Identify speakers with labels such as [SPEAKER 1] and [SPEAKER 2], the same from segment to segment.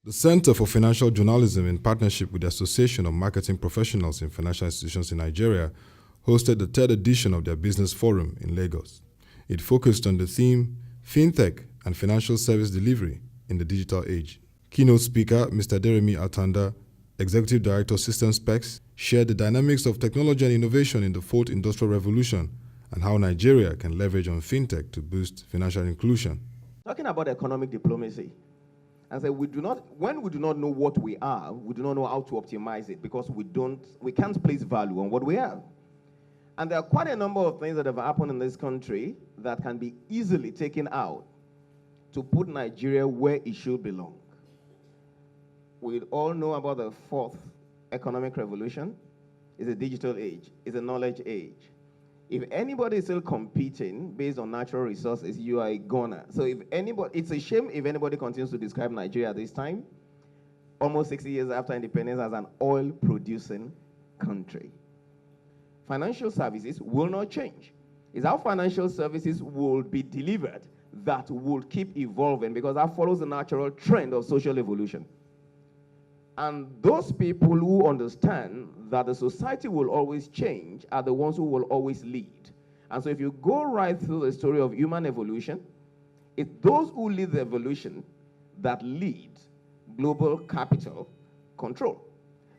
[SPEAKER 1] The Center for Financial Journalism, in partnership with the Association of Marketing Professionals in Financial Institutions in Nigeria, hosted the third edition of their business forum in Lagos. It focused on the theme, Fintech and Financial Service Delivery in the Digital Age. Keynote speaker, Mr. Deremi Atanda, Executive Director System Specs, shared the dynamics of technology and innovation in the fourth industrial revolution and how Nigeria can leverage on Fintech to boost financial inclusion.
[SPEAKER 2] Talking about economic diplomacy, and say when we do not know what we are, we do not know how to optimize it because we can't place value on what we have. And there are quite a number of things that have happened in this country that can be easily taken out to put Nigeria where it should belong. We all know about the fourth economic revolution. It's a digital age. It's a knowledge age. If anybody is still competing based on natural resources, you are a goner. So it's a shame if anybody continues to describe Nigeria at this time, almost 60 years after independence, as an oil-producing country. Financial services will not change. It's how financial services will be delivered that will keep evolving because that follows the natural trend of social evolution. And those people who understand that the society will always change are the ones who will always lead. And so if you go right through the story of human evolution, it's those who lead the evolution that lead global capital control.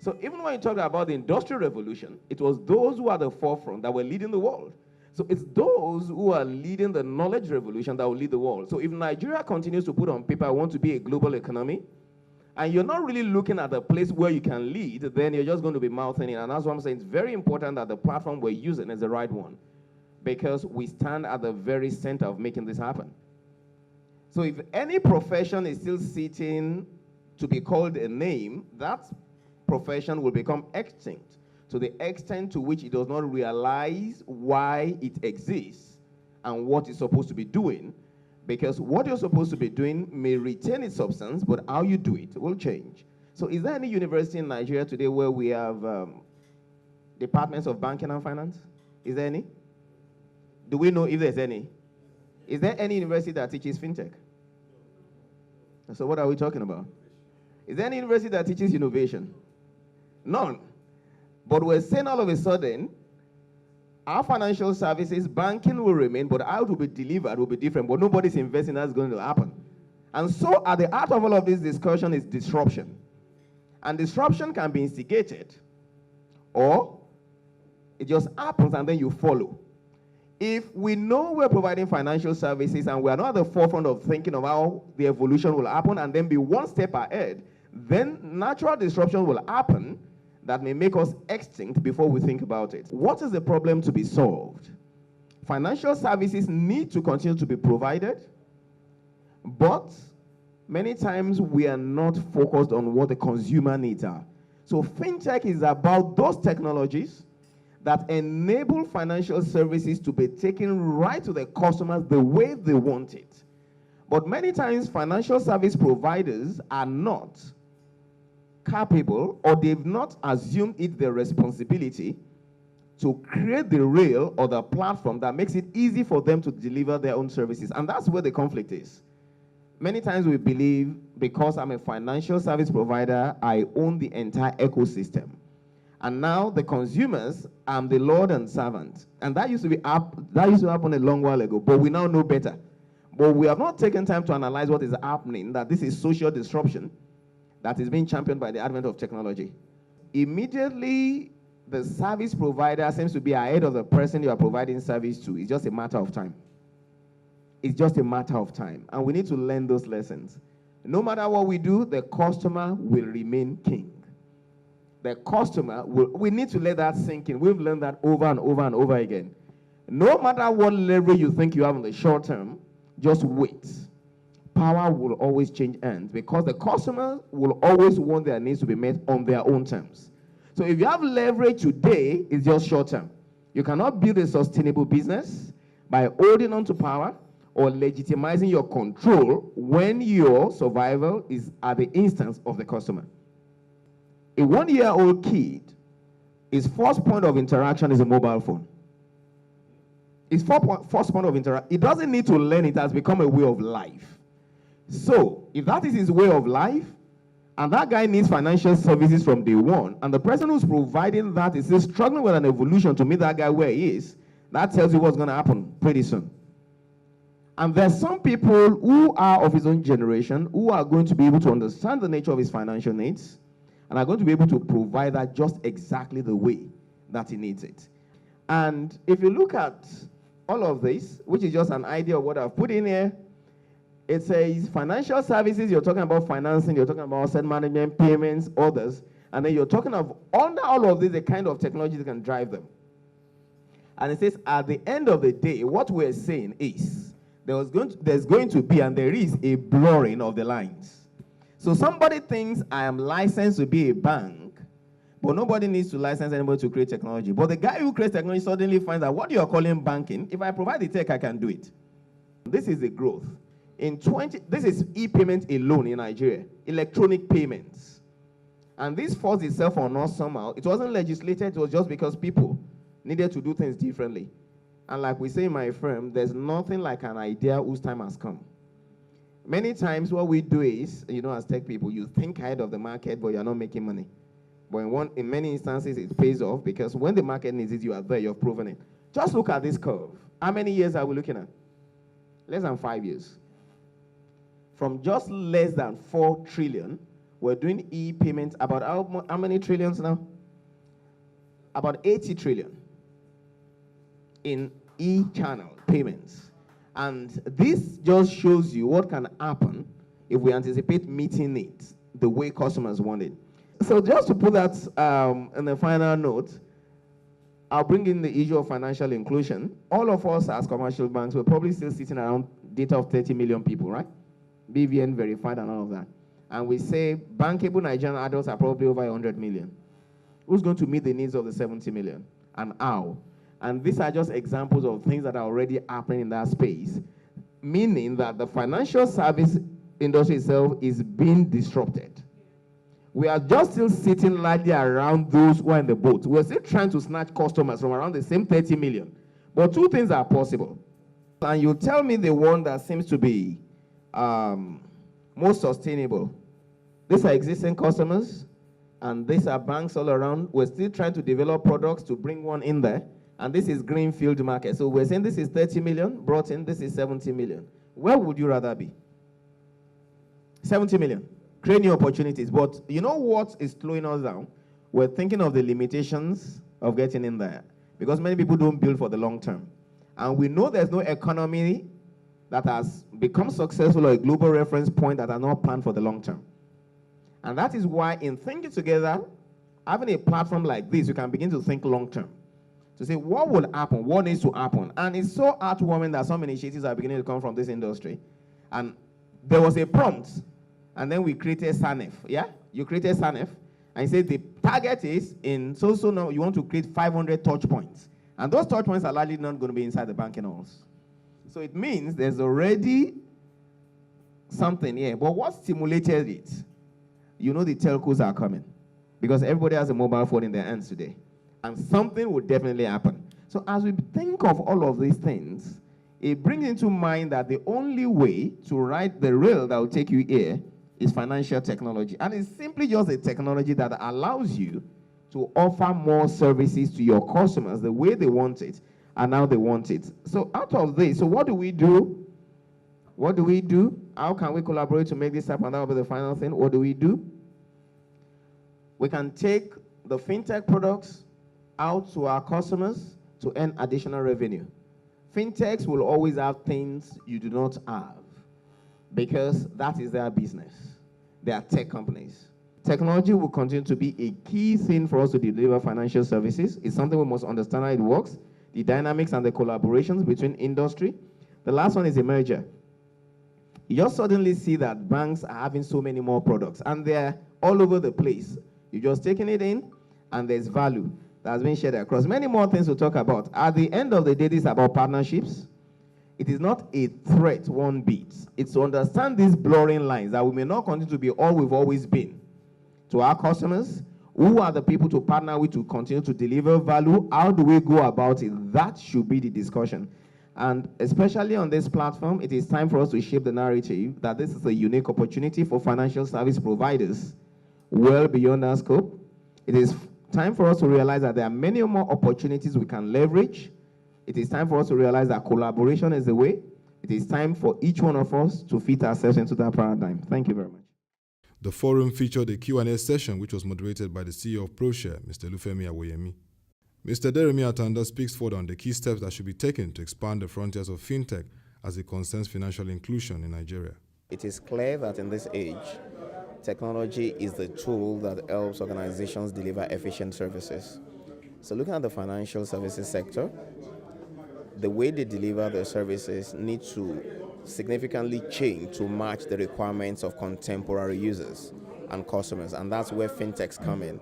[SPEAKER 2] So even when you talk about the Industrial Revolution, it was those who are the forefront that were leading the world. So it's those who are leading the knowledge revolution that will lead the world. So if Nigeria continues to put on paper, I want to be a global economy, and you're not really looking at the place where you can lead, then you're just going to be mouthing it. And that's why I'm saying it's very important that the platform we're using is the right one, because we stand at the very center of making this happen. So if any profession is still sitting to be called a name, that profession will become extinct to the extent to which it does not realize why it exists and what it's supposed to be doing. Because what you're supposed to be doing may retain its substance, but how you do it will change. So is there any university in Nigeria today where we have departments of banking and finance? Is there any? Do we know if there's any? Is there any university that teaches Fintech? So what are we talking about? Is there any university that teaches innovation? None. But we're saying all of a sudden, our financial services, banking will remain, but how it will be delivered will be different. But nobody's investing, that's going to happen. And so at the heart of all of this discussion is disruption. And disruption can be instigated, or it just happens and then you follow. If we know we're providing financial services and we are not at the forefront of thinking of how the evolution will happen and then be one step ahead, then natural disruption will happen that may make us extinct before we think about it. What is the problem to be solved? Financial services need to continue to be provided, but many times we are not focused on what the consumer needs are. So Fintech is about those technologies that enable financial services to be taken right to the customers the way they want it. But many times financial service providers are not capable, or they've not assumed it their responsibility to create the rail or the platform that makes it easy for them to deliver their own services. And that's where the conflict is. Many times we believe because I'm a financial service provider, I own the entire ecosystem. And now the consumers, I'm the Lord and servant. And that used to happen a long while ago, but we now know better. But we have not taken time to analyze what is happening, that this is social disruption that is being championed by the advent of technology. Immediately, the service provider seems to be ahead of the person you are providing service to. It's just a matter of time. It's just a matter of time. And we need to learn those lessons. No matter what we do, the customer will remain king. The customer will, we need to let that sink in. We've learned that over and over and over again. No matter what leverage you think you have in the short term, just wait. Power will always change hands because the customer will always want their needs to be met on their own terms. So if you have leverage today, it's just short term. You cannot build a sustainable business by holding on to power or legitimizing your control when your survival is at the instance of the customer. A 1-year-old kid, his first point of interaction is a mobile phone. His first point of interaction, he doesn't need to learn, it has become a way of life. So, if that is his way of life, And that guy needs financial services from day one. And the person who's providing that is still struggling with an evolution to meet that guy where he is. That tells you what's going to happen pretty soon. And there's some people who are of his own generation who are going to be able to understand the nature of his financial needs and are going to be able to provide that just exactly the way that he needs it. And if you look at all of this, which is just an idea of what I've put in here, it says financial services, you're talking about financing, you're talking about asset management, payments, others, and then you're talking of, under all of this, the kind of technology that can drive them. And it says, at the end of the day, what we're saying is, there's going to be, and there is, a blurring of the lines. So somebody thinks I am licensed to be a bank, but nobody needs to license anybody to create technology. But the guy who creates technology suddenly finds out what you're calling banking, if I provide the tech, I can do it. This is the growth. This is e-payment alone in Nigeria, electronic payments. And this forced itself on us somehow. It wasn't legislated, it was just because people needed to do things differently. And like we say in my firm, there's nothing like an idea whose time has come. Many times what we do is, as tech people, you think ahead of the market, but you're not making money. But in many instances, it pays off because when the market needs it, you are there, you've proven it. Just look at this curve. How many years are we looking at? Less than 5 years. From just less than 4 trillion, we're doing e-payments about how many trillions now? About 80 trillion in e-channel payments. And this just shows you what can happen if we anticipate meeting it the way customers want it. So just to put that in the final note, I'll bring in the issue of financial inclusion. All of us as commercial banks, we're probably still sitting around data of 30 million people, right? BVN verified and all of that. And we say bankable Nigerian adults are probably over 100 million. Who's going to meet the needs of the 70 million? And how? And these are just examples of things that are already happening in that space, meaning that the financial service industry itself is being disrupted. We are just still sitting lightly around those who are in the boat. We're still trying to snatch customers from around the same 30 million. But two things are possible. And you tell me the one that seems to be most sustainable. These are existing customers, and these are banks all around. We're still trying to develop products to bring one in there. And this is greenfield market. So we're saying this is 30 million, brought in, this is 70 million. Where would you rather be? 70 million. Create new opportunities. But you know what is slowing us down? We're thinking of the limitations of getting in there. Because many people don't build for the long term. And we know there's no economy that has become successful or a global reference point that are not planned for the long term. And that is why in thinking together, having a platform like this, you can begin to think long term. To say, what will happen? What needs to happen? And it's so heartwarming that some initiatives are beginning to come from this industry. And there was a prompt, and then we created SANEF. Yeah? You created SANEF, and you said the target is in so now you want to create 500 touch points. And those touch points are likely not going to be inside the banking halls. So it means there's already something here. But what stimulated it? The telcos are coming. Because everybody has a mobile phone in their hands today. And something will definitely happen. So as we think of all of these things, it brings into mind that the only way to ride the rail that will take you here is financial technology. And it's simply just a technology that allows you to offer more services to your customers the way they want it and how they want it. So out of this, so what do we do? What do we do? How can we collaborate to make this happen? That will be the final thing. What do we do? We can take the fintech products out to our customers to earn additional revenue. Fintechs will always have things you do not have because that is their business. They are tech companies. Technology will continue to be a key thing for us to deliver financial services. It's something we must understand how it works, the dynamics and the collaborations between industry. The last one is a merger. You just suddenly see that banks are having so many more products, and they're all over the place. You're just taking it in, and there's value that has been shared across. Many more things to talk about. At the end of the day, this is about partnerships. It is not a threat one bit. It's to understand these blurring lines that we may not continue to be all we've always been. To our customers, who are the people to partner with to continue to deliver value? How do we go about it? That should be the discussion. And especially on this platform, it is time for us to shape the narrative that this is a unique opportunity for financial service providers well beyond our scope. It is time for us to realize that there are many more opportunities we can leverage. It is time for us to realize that collaboration is the way. It is time for each one of us to fit ourselves into that paradigm. Thank you very much.
[SPEAKER 1] The forum featured a Q&A session which was moderated by the CEO of ProShare, Mr. Lufemi Awoyemi. Mr. Deremi Atanda speaks further on the key steps that should be taken to expand the frontiers of fintech as it concerns financial inclusion in Nigeria.
[SPEAKER 3] It is clear that in this age, technology is the tool that helps organizations deliver efficient services. So looking at the financial services sector, the way they deliver their services need to significantly change to match the requirements of contemporary users and customers, and that's where fintechs come in.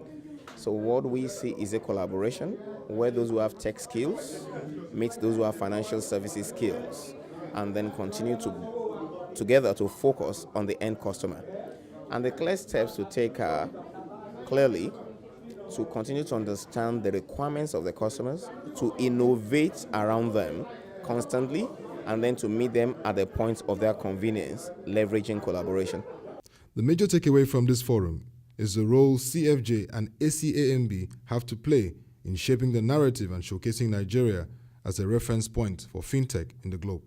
[SPEAKER 3] So what we see is a collaboration where those who have tech skills meet those who have financial services skills, and then continue together to focus on the end customer. And the clear steps to take are clearly to continue to understand the requirements of the customers, to innovate around them constantly, and then to meet them at the point of their convenience, leveraging collaboration.
[SPEAKER 1] The major takeaway from this forum is the role CFJ and ACAMB have to play in shaping the narrative and showcasing Nigeria as a reference point for fintech in the globe.